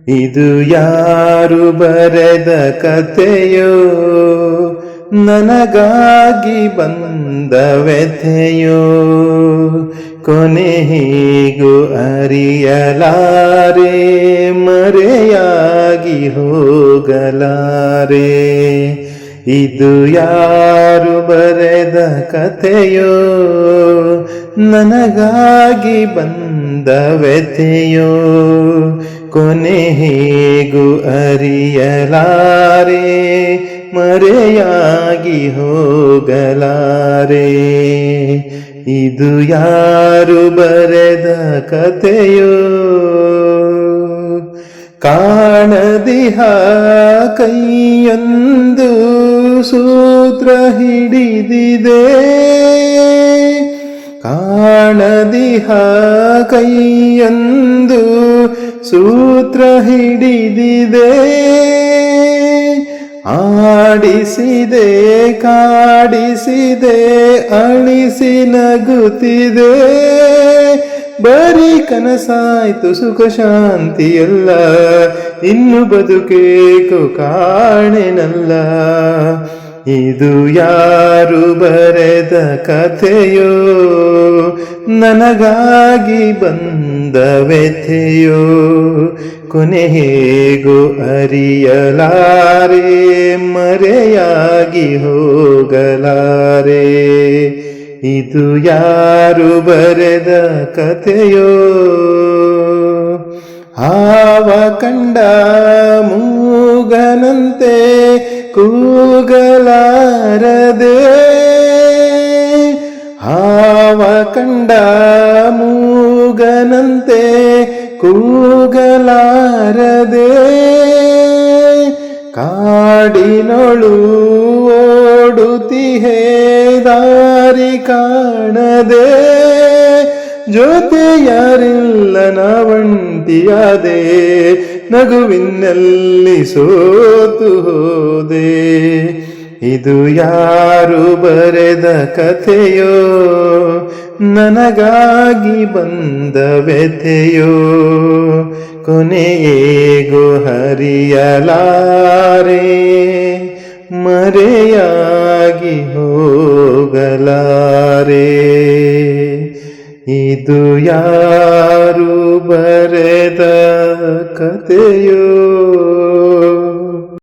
ಇದು ಯಾರು ಬರೆದ ಕಥೆಯೋ, ನನಗಾಗಿ ಬಂದ ವ್ಯಥೆಯೋ, ಕೊನೆ ಹೀಗೂ ಅರಿಯಲಾರೆ, ಮರೆಯಾಗಿ ಹೋಗಲಾರೆ. ಇದು ಯಾರು ಬರೆದ ಕಥೆಯೋ, ನನಗಾಗಿ ಬಂದ ವ್ಯಥೆಯೋ, ಕೊನೆ ಹೇಗೂ ಅರಿಯಲಾರೆ, ಮರೆಯಾಗಿ ಹೋಗಲಾರೆ. ಇದು ಯಾರು ಬರೆದ ಕಥೆಯೋ, ಕಾಣದಿಹ ಕೈಯೊಂದು ಸೂತ್ರ ಹಿಡಿದಿದೆ, ಕಾಣದಿಹ ಕೈಯೊಂದು ಸೂತ್ರ ಹಿಡಿದಿದೆ, ಆಡಿಸಿದೆ ಕಾಡಿಸಿದೆ ಅಳಿಸಿ ನಗುತ್ತಿದೆ. ಬರೀ ಕನಸಾಯ್ತು ಸುಖ ಶಾಂತಿಯಲ್ಲ, ಇನ್ನು ಬದುಕೇಕೋ ಕಾಣೆನಲ್ಲ. ಇದು ಯಾರು ಬರೆದ ಕಥೆಯೋ, ನನಗಾಗಿ ಬಂದ ವ್ಯಥೆಯೋ, ಕೊನೆ ಹೇಗೂ ಅರಿಯಲಾರೆ, ಮರೆಯಾಗಿ ಹೋಗಲಾರೆ. ಇದು ಯಾರು ಬರೆದ ಕಥೆಯೋ, ಹಾವ ಕಂಡ ಮೂಗನಂತೆ ಕೂಗಲಾರದೆ, ಹಾವ ಕಂಡ ಮೂಗನಂತೆ ಕೂಗಲಾರದೆ, ಕಾಡಿನೊಳು ಓಡುತ್ತಿಹೆ ದಾರಿ ಕಾಣದೆ, ಜೊತೆ ಯಾರಿಲ್ಲ ನಾವಂಟಿಯಾದೆ, ನಗುವಿನಲ್ಲಿ ಸೋತು ಹೋದೆ. ಇದು ಯಾರು ಬರೆದ ಕಥೆಯೋ, ನನಗಾಗಿ ಬಂದ ವ್ಯಥೆಯೋ, ಕೊನೆಯೇಗೂ ಹರಿಯಲಾರೆ, ಮರೆಯಾಗಿ ಹೋಗಲಾರೆ. ಇದು ಯಾರು ಬರೆದ ಕಥೆಯೋ.